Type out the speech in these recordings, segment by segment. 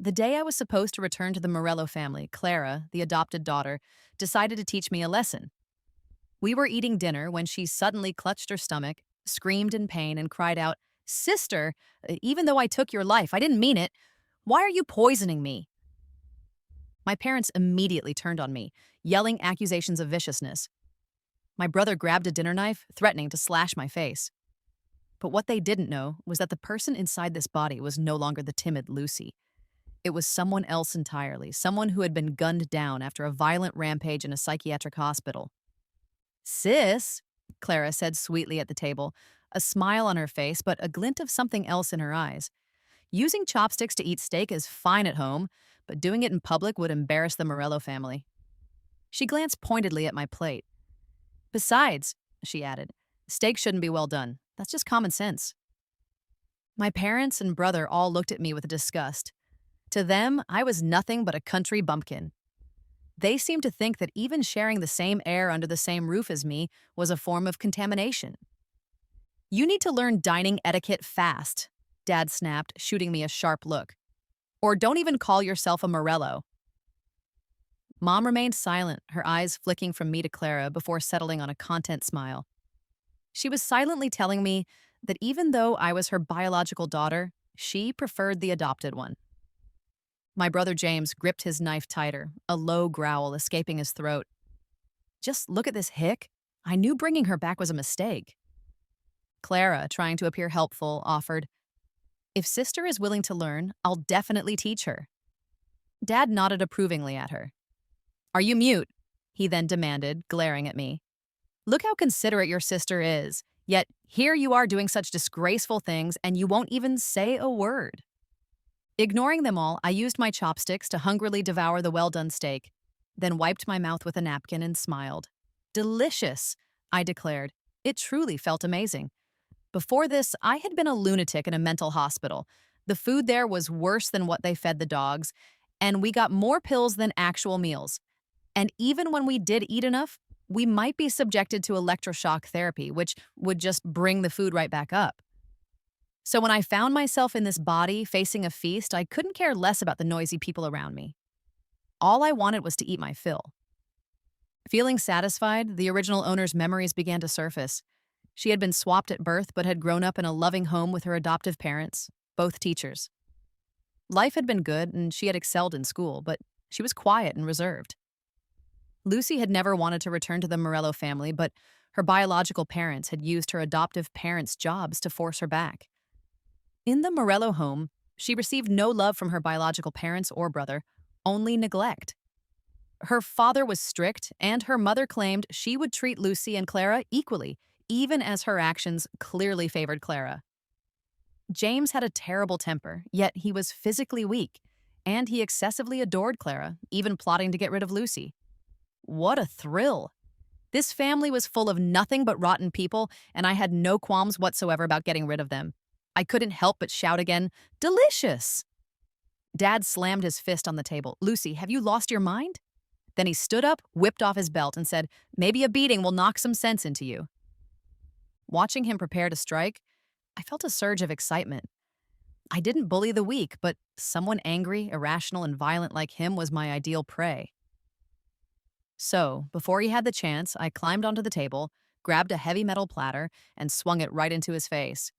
The day I was supposed to return to the Morello family, Clara, the adopted daughter, decided to teach me a lesson. We were eating dinner when she suddenly clutched her stomach, screamed in pain, and cried out, "Sister, even though I took your life, I didn't mean it. Why are you poisoning me?" My parents immediately turned on me, yelling accusations of viciousness. My brother grabbed a dinner knife, threatening to slash my face. But what they didn't know was that the person inside this body was no longer the timid Lucy. It was someone else entirely, someone who had been gunned down after a violent rampage in a psychiatric hospital. "Sis," Clara said sweetly at the table, a smile on her face, but a glint of something else in her eyes. "Using chopsticks to eat steak is fine at home, but doing it in public would embarrass the Morello family." She glanced pointedly at my plate. "Besides," she added, "steak shouldn't be well done. That's just common sense." My parents and brother all looked at me with disgust. To them, I was nothing but a country bumpkin. They seemed to think that even sharing the same air under the same roof as me was a form of contamination. "You need to learn dining etiquette fast," Dad snapped, shooting me a sharp look. "Or don't even call yourself a Morello." Mom remained silent, her eyes flicking from me to Clara before settling on a content smile. She was silently telling me that even though I was her biological daughter, she preferred the adopted one. My brother James gripped his knife tighter, a low growl escaping his throat. "Just look at this hick. I knew bringing her back was a mistake." Clara, trying to appear helpful, offered, "If sister is willing to learn, I'll definitely teach her." Dad nodded approvingly at her. "Are you mute?" he then demanded, glaring at me. "Look how considerate your sister is, yet here you are doing such disgraceful things and you won't even say a word." Ignoring them all, I used my chopsticks to hungrily devour the well-done steak, then wiped my mouth with a napkin and smiled. "Delicious," I declared. It truly felt amazing. Before this, I had been a lunatic in a mental hospital. The food there was worse than what they fed the dogs, and we got more pills than actual meals. And even when we did eat enough, we might be subjected to electroshock therapy, which would just bring the food right back up. So when I found myself in this body facing a feast, I couldn't care less about the noisy people around me. All I wanted was to eat my fill. Feeling satisfied, the original owner's memories began to surface. She had been swapped at birth but had grown up in a loving home with her adoptive parents, both teachers. Life had been good and she had excelled in school, but she was quiet and reserved. Lucy had never wanted to return to the Morello family, but her biological parents had used her adoptive parents' jobs to force her back. In the Morello home, she received no love from her biological parents or brother, only neglect. Her father was strict, and her mother claimed she would treat Lucy and Clara equally, even as her actions clearly favored Clara. James had a terrible temper, yet he was physically weak, and he excessively adored Clara, even plotting to get rid of Lucy. What a thrill! This family was full of nothing but rotten people, and I had no qualms whatsoever about getting rid of them. I couldn't help but shout again, "Delicious!" Dad slammed his fist on the table. "Lucy, have you lost your mind?" Then he stood up, whipped off his belt, and said, "Maybe a beating will knock some sense into you." Watching him prepare to strike, I felt a surge of excitement. I didn't bully the weak, but someone angry, irrational, and violent like him was my ideal prey. So, before he had the chance, I climbed onto the table, grabbed a heavy metal platter, and swung it right into his face.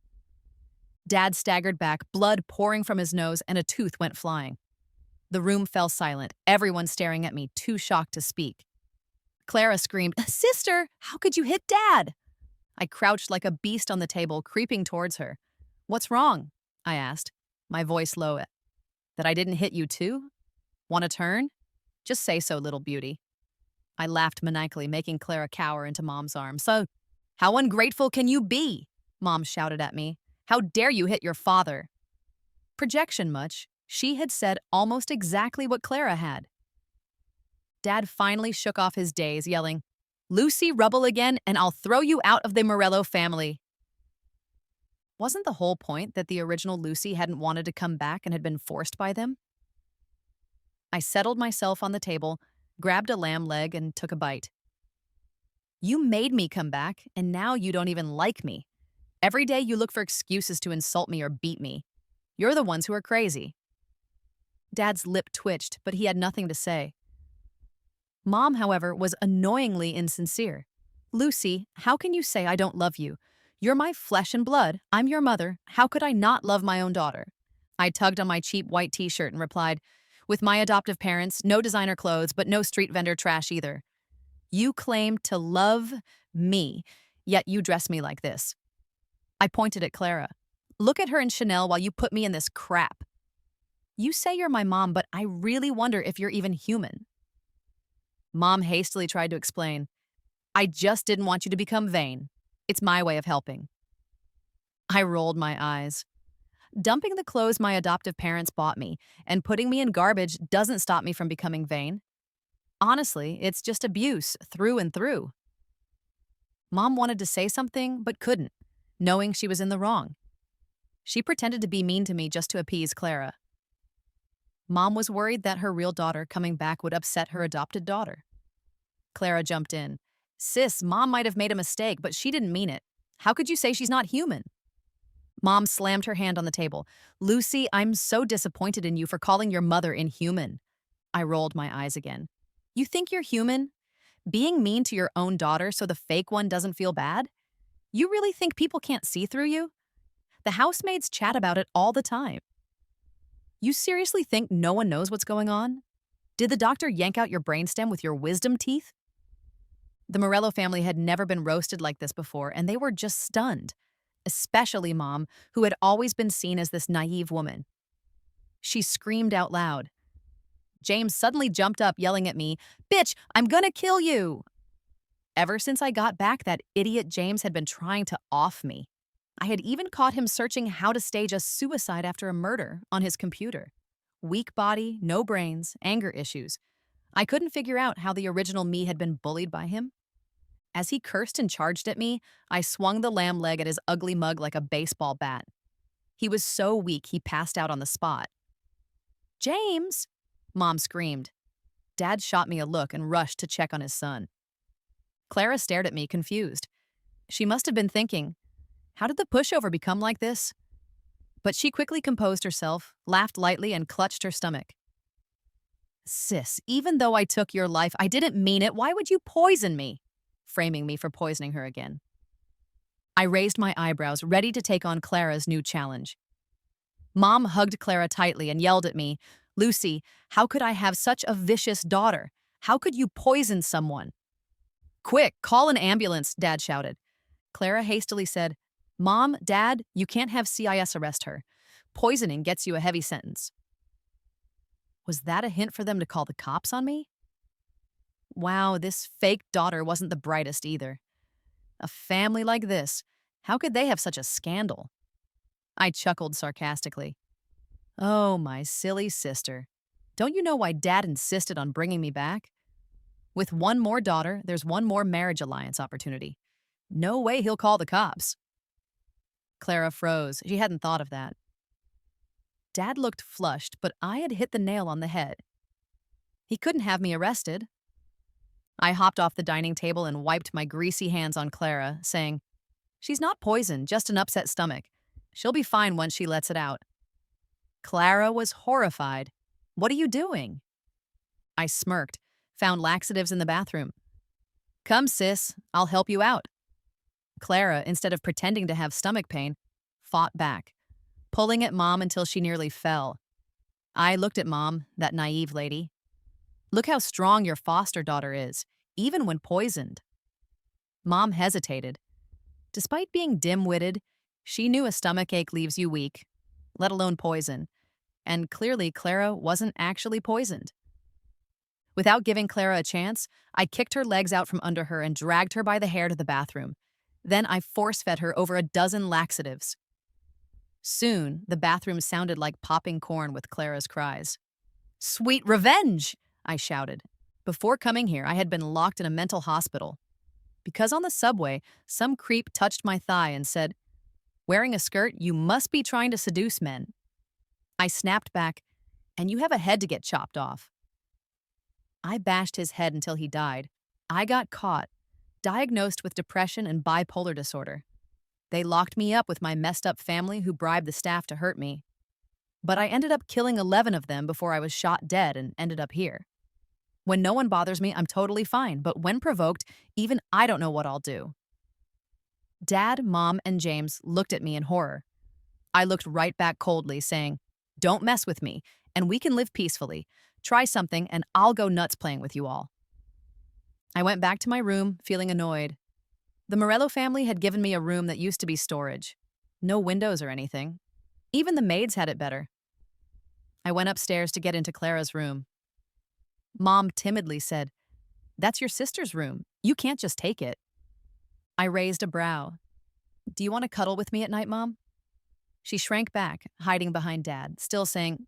Dad staggered back, blood pouring from his nose, and a tooth went flying. The room fell silent, everyone staring at me, too shocked to speak. Clara screamed, "Sister, how could you hit Dad?" I crouched like a beast on the table, creeping towards her. "What's wrong?" I asked, my voice low. "That I didn't hit you too? Want a turn? Just say so, little beauty." I laughed maniacally, making Clara cower into Mom's arms. "So, how ungrateful can you be?" Mom shouted at me. "How dare you hit your father?" Projection much, she had said almost exactly what Clara had. Dad finally shook off his daze, yelling, "Lucy Rubble again, and I'll throw you out of the Morello family." Wasn't the whole point that the original Lucy hadn't wanted to come back and had been forced by them? I settled myself on the table, grabbed a lamb leg, and took a bite. "You made me come back, and now you don't even like me. Every day you look for excuses to insult me or beat me. You're the ones who are crazy." Dad's lip twitched, but he had nothing to say. Mom, however, was annoyingly insincere. Lucy, how can you say I don't love you? You're my flesh and blood. I'm your mother. How could I not love my own daughter? I tugged on my cheap white t-shirt and replied, with my adoptive parents, no designer clothes, but no street vendor trash either. You claim to love me, yet you dress me like this. I pointed at Clara. Look at her in Chanel while you put me in this crap. You say you're my mom, but I really wonder if you're even human. Mom hastily tried to explain. I just didn't want you to become vain. It's my way of helping. I rolled my eyes. Dumping the clothes my adoptive parents bought me and putting me in garbage doesn't stop me from becoming vain. Honestly, it's just abuse through and through. Mom wanted to say something, but couldn't, knowing she was in the wrong. She pretended to be mean to me just to appease Clara. Mom was worried that her real daughter coming back would upset her adopted daughter. Clara jumped in. Sis, Mom might have made a mistake, but she didn't mean it. How could you say she's not human? Mom slammed her hand on the table. Lucy, I'm so disappointed in you for calling your mother inhuman. I rolled my eyes again. You think you're human? Being mean to your own daughter so the fake one doesn't feel bad? You really think people can't see through you? The housemaids chat about it all the time. You seriously think no one knows what's going on? Did the doctor yank out your brainstem with your wisdom teeth? The Morello family had never been roasted like this before, and they were just stunned. Especially Mom, who had always been seen as this naive woman. She screamed out loud. James suddenly jumped up, yelling at me, Bitch, I'm gonna kill you! Ever since I got back, that idiot James had been trying to off me. I had even caught him searching how to stage a suicide after a murder on his computer. Weak body, no brains, anger issues. I couldn't figure out how the original me had been bullied by him. As he cursed and charged at me, I swung the lamb leg at his ugly mug like a baseball bat. He was so weak he passed out on the spot. James! Mom screamed. Dad shot me a look and rushed to check on his son. Clara stared at me, confused. She must have been thinking, how did the pushover become like this? But she quickly composed herself, laughed lightly, and clutched her stomach. Sis, even though I took your life, I didn't mean it. Why would you poison me? Framing me for poisoning her again. I raised my eyebrows, ready to take on Clara's new challenge. Mom hugged Clara tightly and yelled at me, Lucy, how could I have such a vicious daughter? How could you poison someone? Quick, call an ambulance, Dad shouted. Clara hastily said, Mom, Dad, you can't have CIS arrest her. Poisoning gets you a heavy sentence. Was that a hint for them to call the cops on me? Wow, this fake daughter wasn't the brightest either. A family like this, how could they have such a scandal? I chuckled sarcastically. Oh, my silly sister. Don't you know why Dad insisted on bringing me back? With one more daughter, there's one more marriage alliance opportunity. No way he'll call the cops. Clara froze. She hadn't thought of that. Dad looked flushed, but I had hit the nail on the head. He couldn't have me arrested. I hopped off the dining table and wiped my greasy hands on Clara, saying, She's not poisoned, just an upset stomach. She'll be fine once she lets it out. Clara was horrified. What are you doing? I smirked, found laxatives in the bathroom. Come, sis, I'll help you out. Clara, instead of pretending to have stomach pain, fought back, pulling at Mom until she nearly fell. I looked at Mom, that naive lady. Look how strong your foster daughter is, even when poisoned. Mom hesitated. Despite being dim-witted, she knew a stomachache leaves you weak, let alone poison, and clearly Clara wasn't actually poisoned. Without giving Clara a chance, I kicked her legs out from under her and dragged her by the hair to the bathroom. Then I force-fed her over a dozen laxatives. Soon, the bathroom sounded like popping corn with Clara's cries. Sweet revenge! I shouted. Before coming here, I had been locked in a mental hospital. Because on the subway, some creep touched my thigh and said, Wearing a skirt, you must be trying to seduce men. I snapped back, and you have a head to get chopped off. I bashed his head until he died. I got caught, diagnosed with depression and bipolar disorder. They locked me up with my messed up family who bribed the staff to hurt me. But I ended up killing 11 of them before I was shot dead and ended up here. When no one bothers me, I'm totally fine, but when provoked, even I don't know what I'll do. Dad, Mom, and James looked at me in horror. I looked right back coldly, saying, "Don't mess with me, and we can live peacefully. Try something, and I'll go nuts playing with you all." I went back to my room, feeling annoyed. The Morello family had given me a room that used to be storage. No windows or anything. Even the maids had it better. I went upstairs to get into Clara's room. Mom timidly said, "That's your sister's room. You can't just take it." I raised a brow. "Do you want to cuddle with me at night, Mom?" She shrank back, hiding behind Dad, still saying,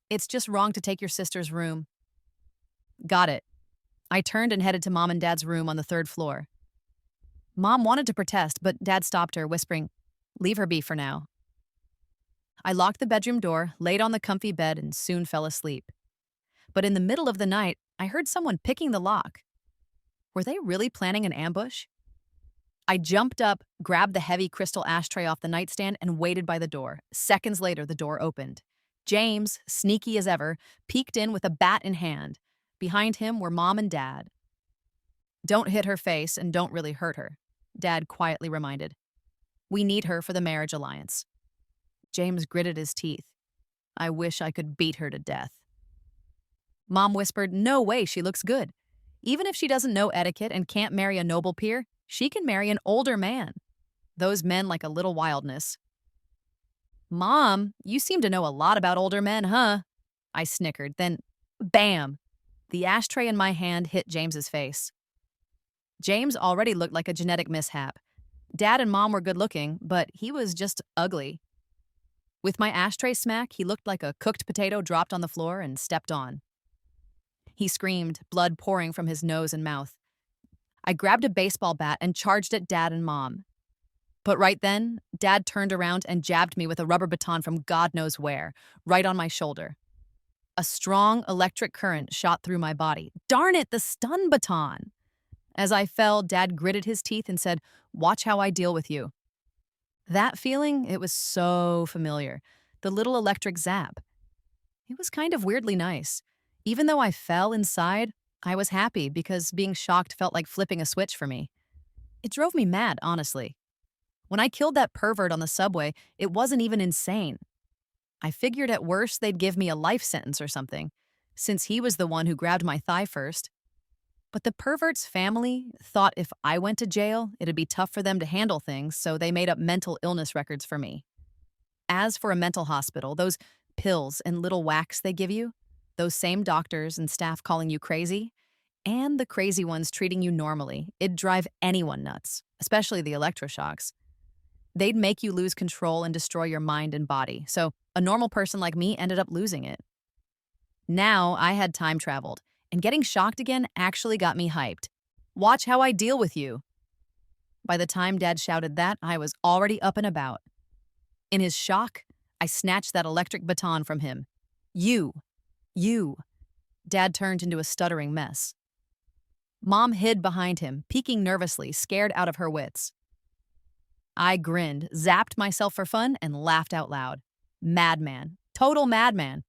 "It's just wrong to take your sister's room." Got it. I turned and headed to Mom and Dad's room on the third floor. Mom wanted to protest, but Dad stopped her, whispering, "Leave her be for now." I locked the bedroom door, laid on the comfy bed, and soon fell asleep. But in the middle of the night, I heard someone picking the lock. Were they really planning an ambush? I jumped up, grabbed the heavy crystal ashtray off the nightstand, and waited by the door. Seconds later, the door opened. James, sneaky as ever, peeked in with a bat in hand. Behind him were Mom and Dad. "Don't hit her face and don't really hurt her," Dad quietly reminded. "We need her for the marriage alliance." James gritted his teeth. "I wish I could beat her to death." Mom whispered, "No way, she looks good. Even if she doesn't know etiquette and can't marry a noble peer, she can marry an older man. Those men like a little wildness." "Mom, you seem to know a lot about older men, huh?" I snickered. Then, bam! The ashtray in my hand hit James's face. James already looked like a genetic mishap. Dad and Mom were good looking, but he was just ugly. With my ashtray smack, he looked like a cooked potato dropped on the floor and stepped on. He screamed, blood pouring from his nose and mouth. I grabbed a baseball bat and charged at Dad and Mom. But right then, Dad turned around and jabbed me with a rubber baton from God knows where, right on my shoulder. A strong electric current shot through my body. Darn it, the stun baton! As I fell, Dad gritted his teeth and said, "Watch how I deal with you." That feeling, it was so familiar. The little electric zap. It was kind of weirdly nice. Even though I fell inside, I was happy because being shocked felt like flipping a switch for me. It drove me mad, honestly. When I killed that pervert on the subway, it wasn't even insane. I figured at worst they'd give me a life sentence or something, since he was the one who grabbed my thigh first. But the pervert's family thought if I went to jail, it'd be tough for them to handle things, so they made up mental illness records for me. As for a mental hospital, those pills and little whacks they give you, those same doctors and staff calling you crazy, and the crazy ones treating you normally, it'd drive anyone nuts, especially the electroshocks. They'd make you lose control and destroy your mind and body, so a normal person like me ended up losing it. Now I had time traveled, and getting shocked again actually got me hyped. Watch how I deal with you. By the time Dad shouted that, I was already up and about. In his shock, I snatched that electric baton from him. You. Dad turned into a stuttering mess. Mom hid behind him, peeking nervously, scared out of her wits. I grinned, zapped myself for fun, and laughed out loud. Madman. Total madman.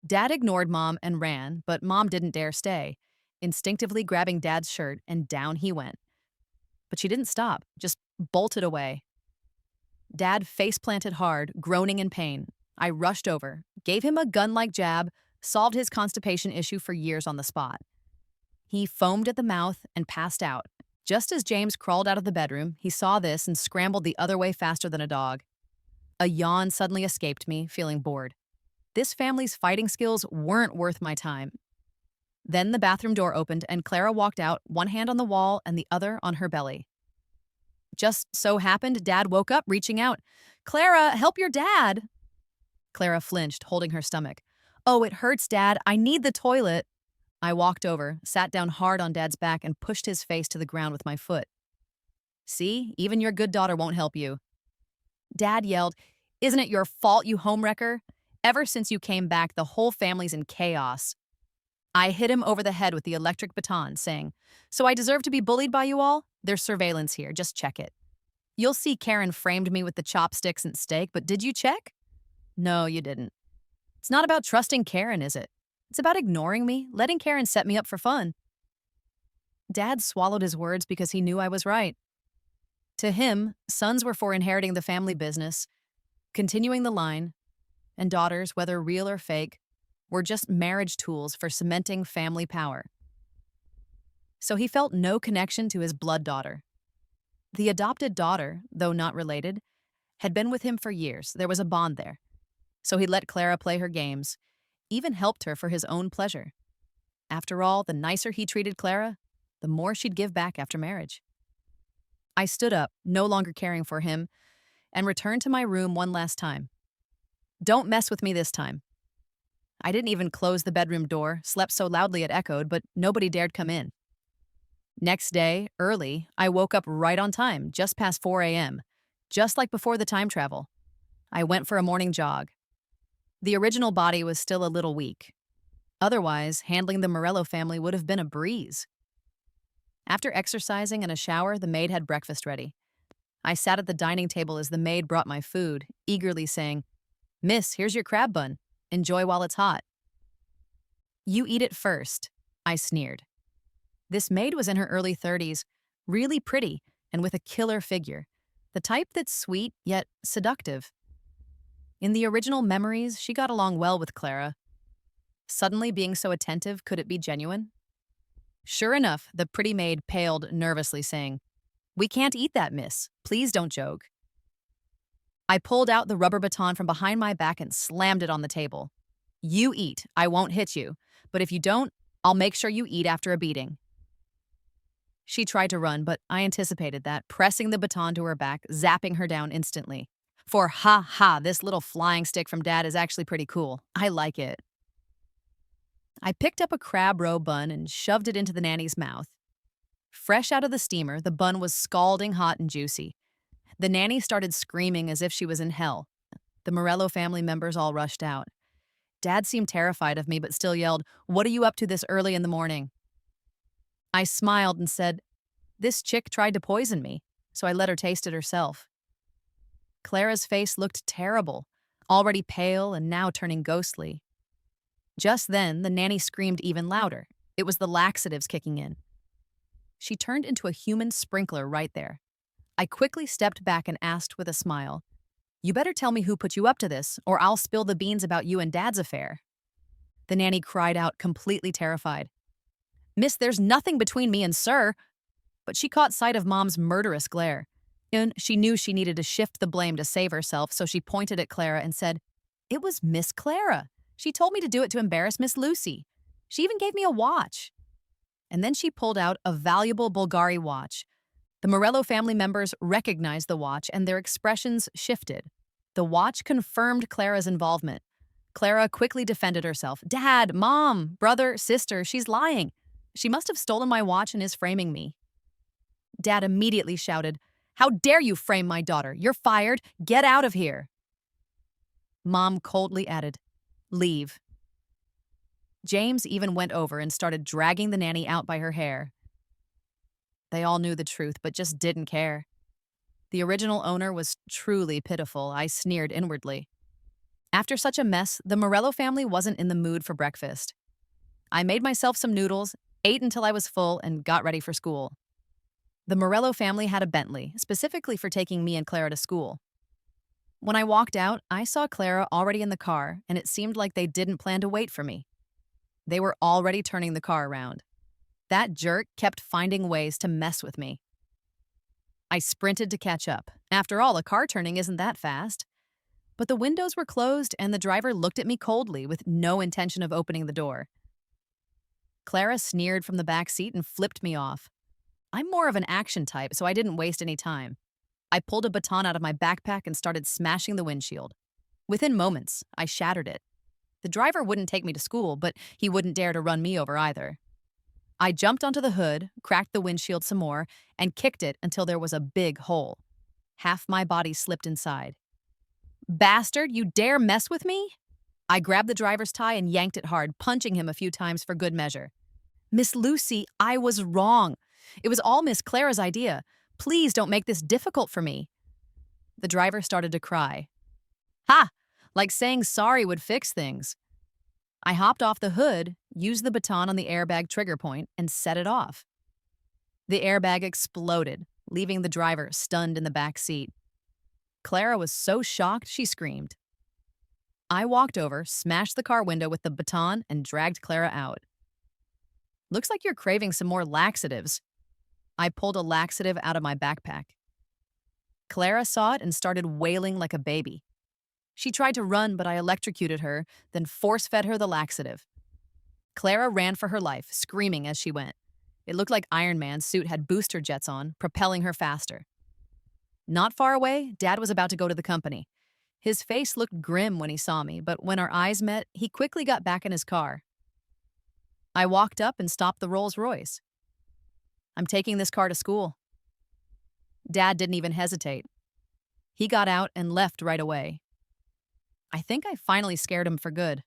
Dad ignored Mom and ran, but Mom didn't dare stay, instinctively grabbing Dad's shirt, and down he went. But she didn't stop, just bolted away. Dad face-planted hard, groaning in pain. I rushed over, gave him a gun-like jab, solved his constipation issue for years on the spot. He foamed at the mouth and passed out. Just as James crawled out of the bedroom, he saw this and scrambled the other way faster than a dog. A yawn suddenly escaped me, feeling bored. This family's fighting skills weren't worth my time. Then the bathroom door opened and Clara walked out, one hand on the wall and the other on her belly. Just so happened Dad woke up, reaching out. "Clara, help your dad!" Clara flinched, holding her stomach. "Oh, it hurts, Dad. I need the toilet." I walked over, sat down hard on Dad's back, and pushed his face to the ground with my foot. "See, even your good daughter won't help you." Dad yelled, "Isn't it your fault, you homewrecker? Ever since you came back, the whole family's in chaos." I hit him over the head with the electric baton, saying, "So I deserve to be bullied by you all? There's surveillance here, just check it. You'll see Karen framed me with the chopsticks and steak, but did you check?" No, you didn't. It's not about trusting Karen, is it? It's about ignoring me, letting Karen set me up for fun. Dad swallowed his words because he knew I was right. To him, sons were for inheriting the family business, continuing the line, and daughters, whether real or fake, were just marriage tools for cementing family power. So he felt no connection to his blood daughter. The adopted daughter, though not related, had been with him for years. There was a bond there. So he let Clara play her games, even helped her for his own pleasure. After all, the nicer he treated Clara, the more she'd give back after marriage. I stood up, no longer caring for him, and returned to my room one last time. Don't mess with me this time. I didn't even close the bedroom door, slept so loudly it echoed, but nobody dared come in. Next day, early, I woke up right on time, just past 4 a.m., just like before the time travel. I went for a morning jog. The original body was still a little weak. Otherwise, handling the Morello family would have been a breeze. After exercising and a shower, the maid had breakfast ready. I sat at the dining table as the maid brought my food, eagerly saying, "Miss, here's your crab bun. Enjoy while it's hot." "You eat it first," I sneered. This maid was in her early 30s, really pretty and with a killer figure, the type that's sweet yet seductive. In the original memories, she got along well with Clara. Suddenly being so attentive, could it be genuine? Sure enough, the pretty maid paled nervously, saying, "We can't eat that, miss. Please don't joke." I pulled out the rubber baton from behind my back and slammed it on the table. "You eat. I won't hit you. But if you don't, I'll make sure you eat after a beating." She tried to run, but I anticipated that, pressing the baton to her back, zapping her down instantly. For ha ha, this little flying stick from Dad is actually pretty cool. I like it. I picked up a crab roe bun and shoved it into the nanny's mouth. Fresh out of the steamer, the bun was scalding hot and juicy. The nanny started screaming as if she was in hell. The Morello family members all rushed out. Dad seemed terrified of me, but still yelled, "What are you up to this early in the morning?" I smiled and said, "This chick tried to poison me, so I let her taste it herself." Clara's face looked terrible, already pale and now turning ghostly. Just then, the nanny screamed even louder. It was the laxatives kicking in. She turned into a human sprinkler right there. I quickly stepped back and asked with a smile, "You better tell me who put you up to this, or I'll spill the beans about you and Dad's affair." The nanny cried out, completely terrified. "Miss, there's nothing between me and Sir." But she caught sight of Mom's murderous glare. And she knew she needed to shift the blame to save herself, so she pointed at Clara and said, "It was Miss Clara. She told me to do it to embarrass Miss Lucy. She even gave me a watch." And then she pulled out a valuable Bulgari watch. The Morello family members recognized the watch and their expressions shifted. The watch confirmed Clara's involvement. Clara quickly defended herself. "Dad, Mom, brother, sister, she's lying. She must have stolen my watch and is framing me." Dad immediately shouted, "How dare you frame my daughter? You're fired. Get out of here." Mom coldly added, "Leave." James even went over and started dragging the nanny out by her hair. They all knew the truth, but just didn't care. The original owner was truly pitiful, I sneered inwardly. After such a mess, the Morello family wasn't in the mood for breakfast. I made myself some noodles, ate until I was full, and got ready for school. The Morello family had a Bentley, specifically for taking me and Clara to school. When I walked out, I saw Clara already in the car, and it seemed like they didn't plan to wait for me. They were already turning the car around. That jerk kept finding ways to mess with me. I sprinted to catch up. After all, a car turning isn't that fast. But the windows were closed, and the driver looked at me coldly with no intention of opening the door. Clara sneered from the back seat and flipped me off. I'm more of an action type, so I didn't waste any time. I pulled a baton out of my backpack and started smashing the windshield. Within moments, I shattered it. The driver wouldn't take me to school, but he wouldn't dare to run me over either. I jumped onto the hood, cracked the windshield some more, and kicked it until there was a big hole. Half my body slipped inside. "Bastard, you dare mess with me?" I grabbed the driver's tie and yanked it hard, punching him a few times for good measure. "Miss Lucy, I was wrong. It was all Miss Clara's idea. Please don't make this difficult for me." The driver started to cry. "Ha! Like saying sorry would fix things. I hopped off the hood, used the baton on the airbag trigger point, and set it off. The airbag exploded, leaving the driver stunned in the back seat. Clara was so shocked she screamed. I walked over, smashed the car window with the baton, and dragged Clara out. Looks like you're craving some more laxatives. I pulled a laxative out of my backpack. Clara saw it and started wailing like a baby. She tried to run, but I electrocuted her, then force-fed her the laxative. Clara ran for her life, screaming as she went. It looked like Iron Man's suit had booster jets on, propelling her faster. Not far away, Dad was about to go to the company. His face looked grim when he saw me, but when our eyes met, he quickly got back in his car. I walked up and stopped the Rolls-Royce. I'm taking this car to school. Dad didn't even hesitate. He got out and left right away. I think I finally scared him for good.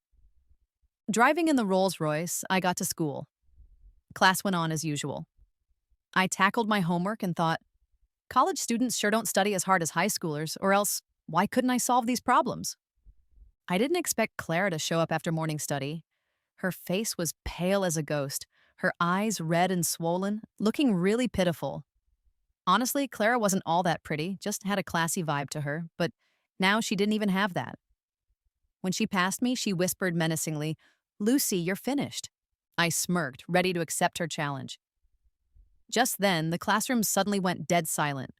Driving in the Rolls-Royce, I got to school. Class went on as usual. I tackled my homework and thought, college students sure don't study as hard as high schoolers, or else why couldn't I solve these problems? I didn't expect Clara to show up after morning study. Her face was pale as a ghost, her eyes red and swollen, looking really pitiful. Honestly, Clara wasn't all that pretty, just had a classy vibe to her, but now she didn't even have that. When she passed me, she whispered menacingly, "Lucy, you're finished." I smirked, ready to accept her challenge. Just then, the classroom suddenly went dead silent.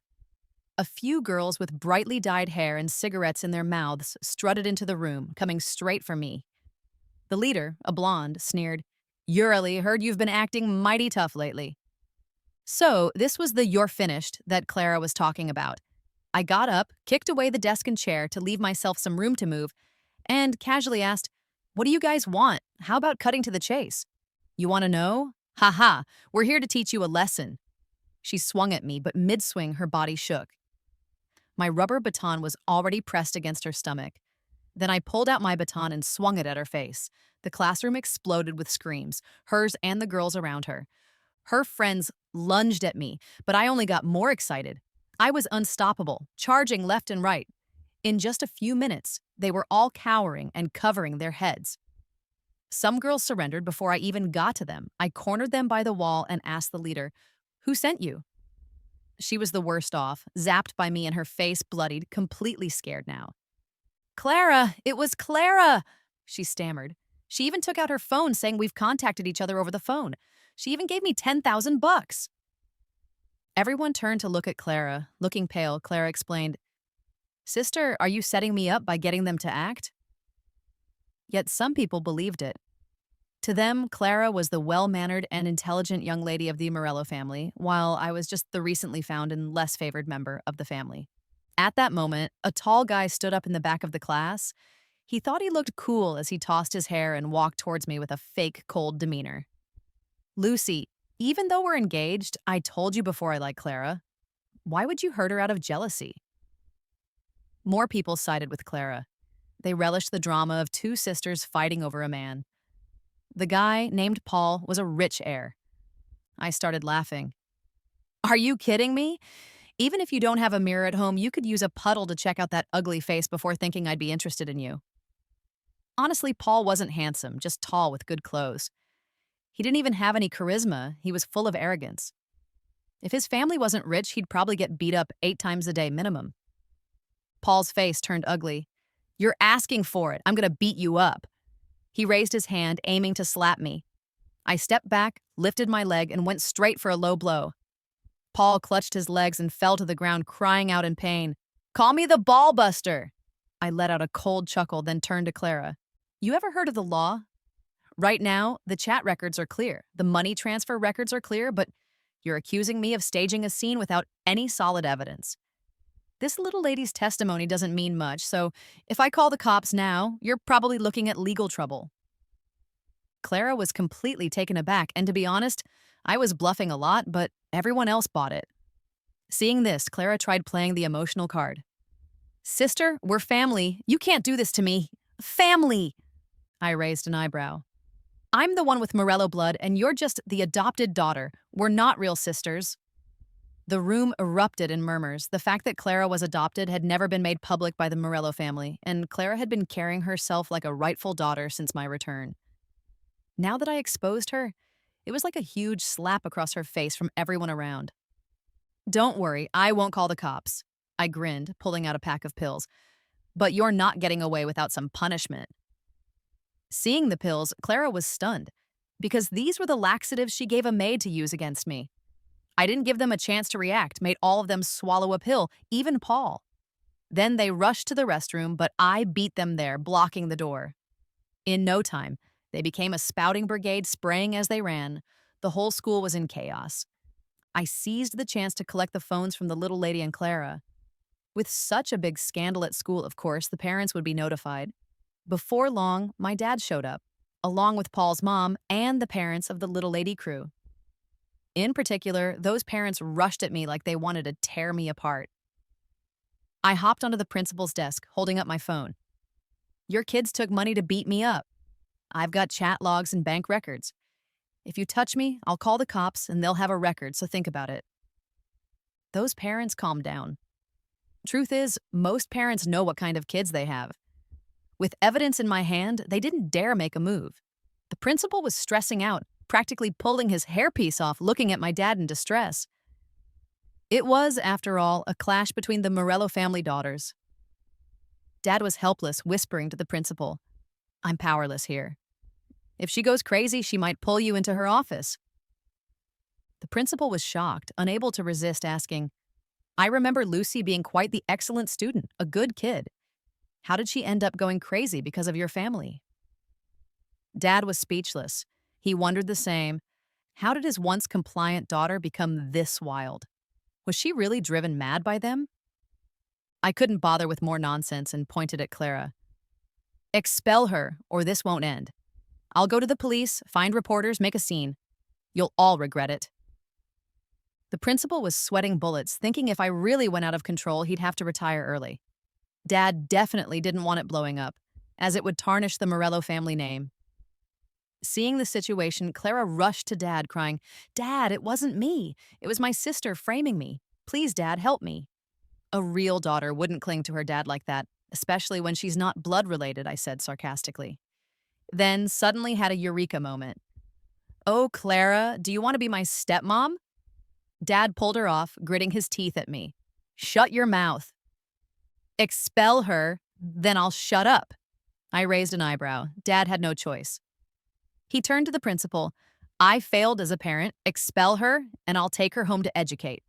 A few girls with brightly dyed hair and cigarettes in their mouths strutted into the room, coming straight for me. The leader, a blonde, sneered, "Yurali, heard you've been acting mighty tough lately." So, this was the "you're finished" that Clara was talking about. I got up, kicked away the desk and chair to leave myself some room to move, and casually asked, "What do you guys want? How about cutting to the chase?" "You want to know? Ha ha, we're here to teach you a lesson." She swung at me, but mid-swing her body shook. My rubber baton was already pressed against her stomach. Then I pulled out my baton and swung it at her face. The classroom exploded with screams, hers and the girls around her. Her friends lunged at me, but I only got more excited. I was unstoppable, charging left and right. In just a few minutes, they were all cowering and covering their heads. Some girls surrendered before I even got to them. I cornered them by the wall and asked the leader, "Who sent you?" She was the worst off, zapped by me and her face bloodied, completely scared now. "Clara, it was Clara," she stammered. "She even took out her phone saying we've contacted each other over the phone. She even gave me $10,000. Everyone turned to look at Clara. Looking pale, Clara explained, "Sister, are you setting me up by getting them to act?" Yet some people believed it. To them, Clara was the well-mannered and intelligent young lady of the Morello family, while I was just the recently found and less favored member of the family. At that moment, a tall guy stood up in the back of the class. He thought he looked cool as he tossed his hair and walked towards me with a fake, cold demeanor. "Lucy, even though we're engaged, I told you before I like Clara. Why would you hurt her out of jealousy?" More people sided with Clara. They relished the drama of two sisters fighting over a man. The guy, named Paul, was a rich heir. I started laughing. "Are you kidding me? Even if you don't have a mirror at home, you could use a puddle to check out that ugly face before thinking I'd be interested in you." Honestly, Paul wasn't handsome, just tall with good clothes. He didn't even have any charisma. He was full of arrogance. If his family wasn't rich, he'd probably get beat up 8 times a day minimum. Paul's face turned ugly. "You're asking for it. I'm going to beat you up." He raised his hand, aiming to slap me. I stepped back, lifted my leg, and went straight for a low blow. Paul clutched his legs and fell to the ground, crying out in pain. "Call me the ball buster." I let out a cold chuckle, then turned to Clara. "You ever heard of the law? Right now, the chat records are clear. The money transfer records are clear, but you're accusing me of staging a scene without any solid evidence. This little lady's testimony doesn't mean much, so if I call the cops now, you're probably looking at legal trouble." Clara was completely taken aback, and to be honest, I was bluffing a lot, but everyone else bought it. Seeing this, Clara tried playing the emotional card. "Sister, we're family. You can't do this to me. Family!" I raised an eyebrow. "I'm the one with Morello blood, and you're just the adopted daughter. We're not real sisters." The room erupted in murmurs. The fact that Clara was adopted had never been made public by the Morello family, and Clara had been carrying herself like a rightful daughter since my return. Now that I exposed her, it was like a huge slap across her face from everyone around. Don't worry, I won't call the cops. I grinned, pulling out a pack of pills. But you're not getting away without some punishment. Seeing the pills, Clara was stunned, because these were the laxatives she gave a maid to use against me. I didn't give them a chance to react, made all of them swallow a pill, even Paul. Then they rushed to the restroom, but I beat them there, blocking the door. In no time, they became a spouting brigade, spraying as they ran. The whole school was in chaos. I seized the chance to collect the phones from the little lady and Clara. With such a big scandal at school, of course, the parents would be notified. Before long, my dad showed up, along with Paul's mom and the parents of the little lady crew. In particular, those parents rushed at me like they wanted to tear me apart. I hopped onto the principal's desk, holding up my phone. Your kids took money to beat me up. I've got chat logs and bank records. If you touch me, I'll call the cops and they'll have a record, so think about it. Those parents calmed down. Truth is, most parents know what kind of kids they have. With evidence in my hand, they didn't dare make a move. The principal was stressing out, practically pulling his hairpiece off, looking at my dad in distress. It was, after all, a clash between the Morello family daughters. Dad was helpless, whispering to the principal, I'm powerless here. If she goes crazy, she might pull you into her office. The principal was shocked, unable to resist, asking, I remember Lucy being quite the excellent student, a good kid. How did she end up going crazy because of your family? Dad was speechless. He wondered the same. How did his once compliant daughter become this wild? Was she really driven mad by them? I couldn't bother with more nonsense and pointed at Clara. Expel her, or this won't end. I'll go to the police, find reporters, make a scene. You'll all regret it. The principal was sweating bullets, thinking if I really went out of control, he'd have to retire early. Dad definitely didn't want it blowing up, as it would tarnish the Morello family name. Seeing the situation, Clara rushed to Dad, crying, Dad, it wasn't me. It was my sister framing me. Please, Dad, help me. A real daughter wouldn't cling to her dad like that, especially when she's not blood-related, I said sarcastically. Then suddenly had a eureka moment. Oh, Clara, do you want to be my stepmom? Dad pulled her off, gritting his teeth at me. Shut your mouth. Expel her, then I'll shut up. I raised an eyebrow. Dad had no choice. He turned to the principal. I failed as a parent. Expel her, and I'll take her home to educate.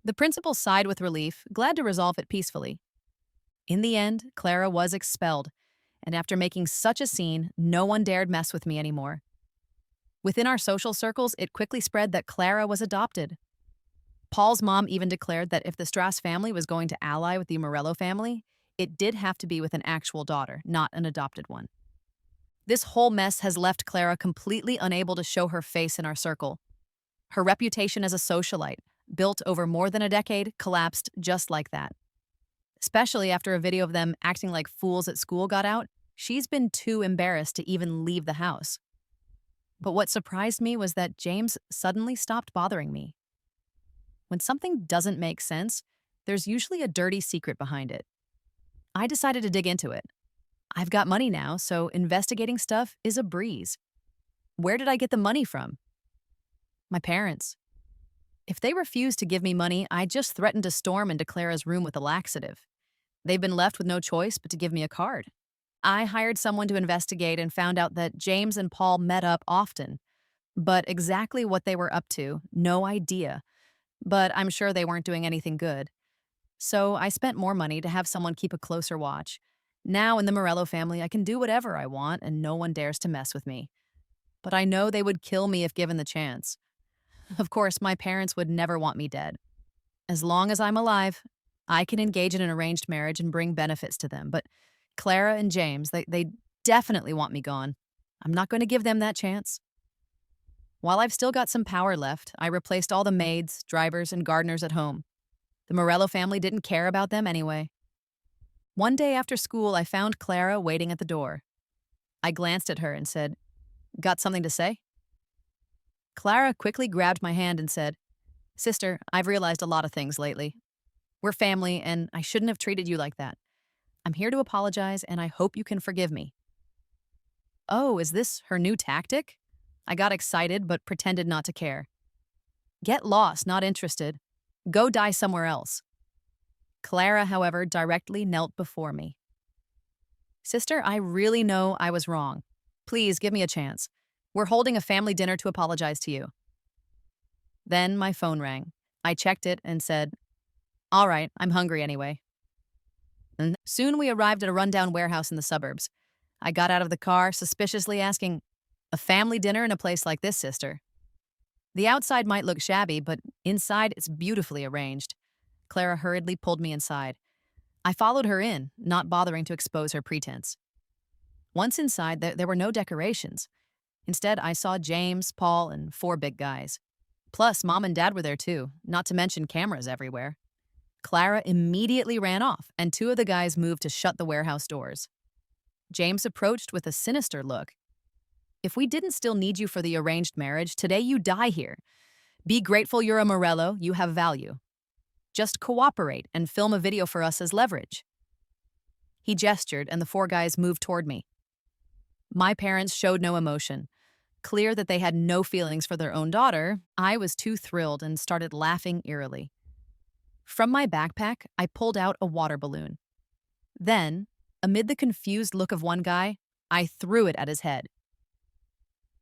The principal sighed with relief, glad to resolve it peacefully. In the end, Clara was expelled, and after making such a scene, no one dared mess with me anymore. Within our social circles, it quickly spread that Clara was adopted. Paul's mom even declared that if the Strass family was going to ally with the Morello family, it did have to be with an actual daughter, not an adopted one. This whole mess has left Clara completely unable to show her face in our circle. Her reputation as a socialite, built over more than a decade, collapsed just like that. Especially after a video of them acting like fools at school got out, she's been too embarrassed to even leave the house. But what surprised me was that James suddenly stopped bothering me. When something doesn't make sense, there's usually a dirty secret behind it. I decided to dig into it. I've got money now, so investigating stuff is a breeze. Where did I get the money from? My parents. If they refuse to give me money, I just threatened to storm into Clara's room with a laxative. They've been left with no choice but to give me a card. I hired someone to investigate and found out that James and Paul met up often. But exactly what they were up to, no idea. But I'm sure they weren't doing anything good. So I spent more money to have someone keep a closer watch. Now in the Morello family, I can do whatever I want and no one dares to mess with me. But I know they would kill me if given the chance. Of course, my parents would never want me dead. As long as I'm alive, I can engage in an arranged marriage and bring benefits to them. But Clara and James, they definitely want me gone. I'm not going to give them that chance. While I've still got some power left, I replaced all the maids, drivers, and gardeners at home. The Morello family didn't care about them anyway. One day after school, I found Clara waiting at the door. I glanced at her and said, "Got something to say?" Clara quickly grabbed my hand and said, Sister, I've realized a lot of things lately. We're family, and I shouldn't have treated you like that. I'm here to apologize, and I hope you can forgive me. Oh, is this her new tactic? I got excited, but pretended not to care. Get lost, not interested. Go die somewhere else. Clara, however, directly knelt before me. Sister, I really know I was wrong. Please give me a chance. We're holding a family dinner to apologize to you. Then my phone rang. I checked it and said, all right, I'm hungry anyway. And soon we arrived at a rundown warehouse in the suburbs. I got out of the car, suspiciously asking, a family dinner in a place like this, sister? The outside might look shabby, but inside it's beautifully arranged. Clara hurriedly pulled me inside. I followed her in, not bothering to expose her pretense. Once inside, there were no decorations. Instead, I saw James, Paul, and 4 big guys. Plus, Mom and Dad were there too, not to mention cameras everywhere. Clara immediately ran off, and 2 of the guys moved to shut the warehouse doors. James approached with a sinister look. If we didn't still need you for the arranged marriage, today you die here. Be grateful you're a Morello, you have value. Just cooperate and film a video for us as leverage. He gestured, and the 4 guys moved toward me. My parents showed no emotion. Clear that they had no feelings for their own daughter, I was too thrilled and started laughing eerily. From my backpack, I pulled out a water balloon. Then, amid the confused look of one guy, I threw it at his head.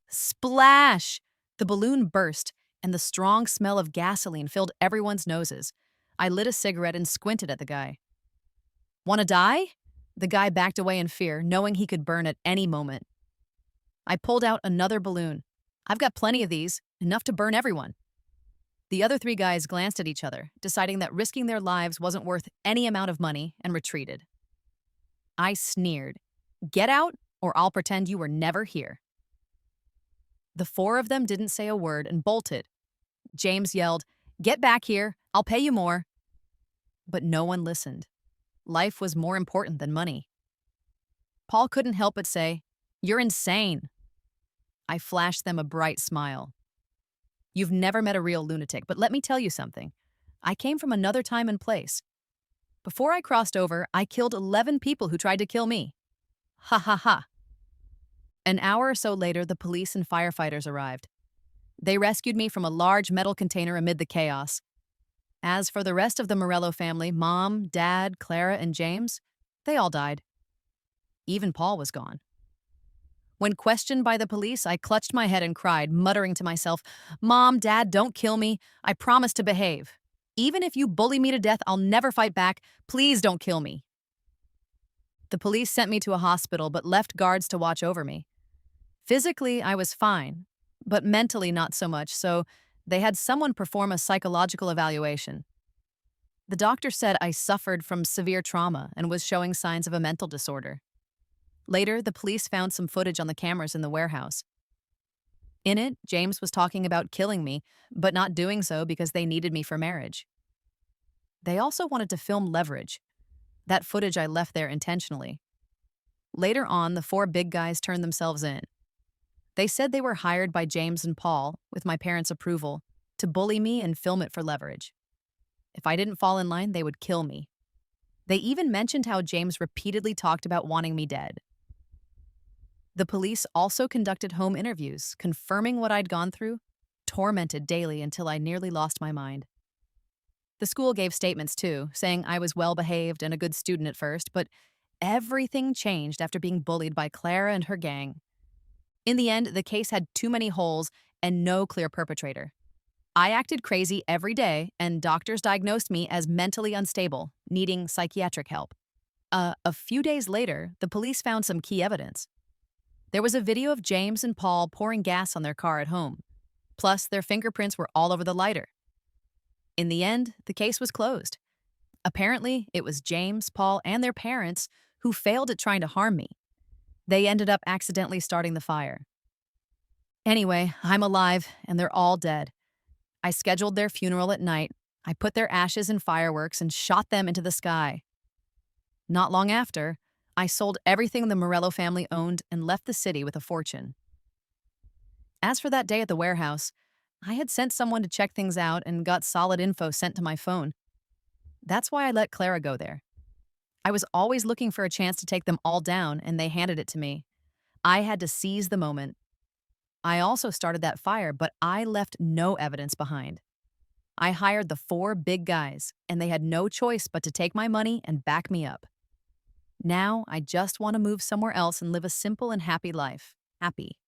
Splash! The balloon burst, and the strong smell of gasoline filled everyone's noses. I lit a cigarette and squinted at the guy. "Want to die?" The guy backed away in fear, knowing he could burn at any moment. I pulled out another balloon. "I've got plenty of these, enough to burn everyone." The other 3 guys glanced at each other, deciding that risking their lives wasn't worth any amount of money, and retreated. I sneered. "Get out, or I'll pretend you were never here." The 4 of them didn't say a word and bolted. James yelled, "Get back here, I'll pay you more." But no one listened. Life was more important than money. Paul couldn't help but say, "You're insane." I flashed them a bright smile. "You've never met a real lunatic, but let me tell you something. I came from another time and place. Before I crossed over, I killed 11 people who tried to kill me. Ha ha ha." An hour or so later, the police and firefighters arrived. They rescued me from a large metal container amid the chaos. As for the rest of the Morello family, Mom, Dad, Clara, and James, they all died. Even Paul was gone. When questioned by the police, I clutched my head and cried, muttering to myself, "Mom, Dad, don't kill me. I promise to behave. Even if you bully me to death, I'll never fight back. Please don't kill me." The police sent me to a hospital, but left guards to watch over me. Physically, I was fine, but mentally not so much, so they had someone perform a psychological evaluation. The doctor said I suffered from severe trauma and was showing signs of a mental disorder. Later, the police found some footage on the cameras in the warehouse. In it, James was talking about killing me, but not doing so because they needed me for marriage. They also wanted to film leverage. That footage I left there intentionally. Later on, the 4 big guys turned themselves in. They said they were hired by James and Paul, with my parents' approval, to bully me and film it for leverage. If I didn't fall in line, they would kill me. They even mentioned how James repeatedly talked about wanting me dead. The police also conducted home interviews, confirming what I'd gone through, tormented daily until I nearly lost my mind. The school gave statements too, saying I was well-behaved and a good student at first, but everything changed after being bullied by Clara and her gang. In the end, the case had too many holes and no clear perpetrator. I acted crazy every day, and doctors diagnosed me as mentally unstable, needing psychiatric help. A few days later, the police found some key evidence. There was a video of James and Paul pouring gas on their car at home. Plus, their fingerprints were all over the lighter. In the end, the case was closed. Apparently, it was James, Paul, and their parents who failed at trying to harm me. They ended up accidentally starting the fire. Anyway, I'm alive, and they're all dead. I scheduled their funeral at night. I put their ashes in fireworks and shot them into the sky. Not long after, I sold everything the Morello family owned and left the city with a fortune. As for that day at the warehouse, I had sent someone to check things out and got solid info sent to my phone. That's why I let Clara go there. I was always looking for a chance to take them all down, and they handed it to me. I had to seize the moment. I also started that fire, but I left no evidence behind. I hired the four big guys, and they had no choice but to take my money and back me up. Now, I just want to move somewhere else and live a simple and happy life. Happy.